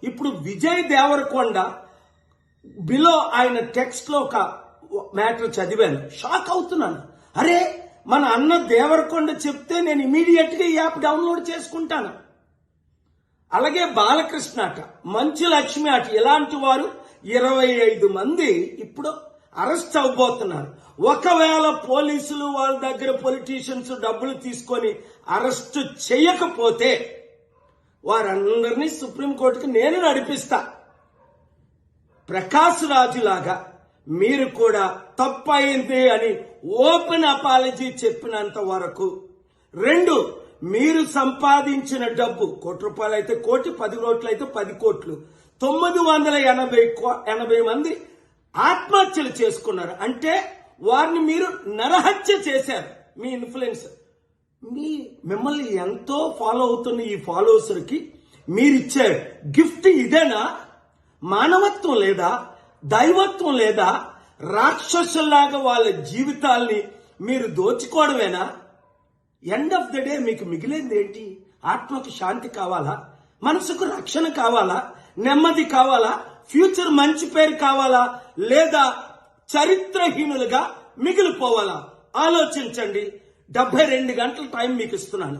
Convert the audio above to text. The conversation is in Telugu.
ఇప్పుడు విజయ్ దేవరకొండ బిలో ఆయన టెక్స్ట్ లో ఒక మ్యాటర్ చదివాను, షాక్ అవుతున్నాను. అరే, మన అన్న దేవరకొండ చెప్తే నేను ఇమీడియట్ గా ఈ యాప్ డౌన్లోడ్ చేసుకుంటాను. అలాగే బాలకృష్ణ అట, మంచు లక్ష్మి అట, ఇలాంటి వారు 25 మంది ఇప్పుడు అరెస్ట్ అవబోతున్నారు. ఒకవేళ పోలీసులు వాళ్ళ దగ్గర పొలిటీషియన్స్ డబ్బులు తీసుకొని అరెస్ట్ చేయకపోతే వారందరినీ సుప్రీంకోర్టుకి నేను నడిపిస్తా. ప్రకాష్ రాజు లాగా మీరు కూడా తప్పయింది అని ఓపెన్ అపాలజీ చెప్పినంత వరకు, 2, మీరు సంపాదించిన డబ్బు ₹1 అయితే 1 కోటి, 10 కోట్లు అయితే 10 కోట్లు, 980 మంది ఆత్మహత్యలు చేసుకున్నారు. అంటే వారిని మీరు నరహత్య చేశారు. మీ ఇన్ఫ్లుయెన్స్, మిమ్మల్ని ఎంతో ఫాలో అవుతున్న ఈ ఫాలోవర్స్కి మీరిచ్చే గిఫ్ట్ ఇదేనా? మానవత్వం లేదా? దైవత్వం లేదా? రాక్షసుల్లాగా వాళ్ళ జీవితాల్ని మీరు దోచుకోవడమేనా? ఎండ్ ఆఫ్ ద డే మీకు మిగిలింది ఏంటి? ఆత్మకు శాంతి కావాలా? మనసుకు రక్షణ కావాలా? నెమ్మది కావాలా? ఫ్యూచర్ మంచి పేరు కావాలా? లేదా చరిత్రహీనులుగా మిగిలిపోవాలా? ఆలోచించండి. 72 గంటల టైం మీకు ఇస్తున్నాను.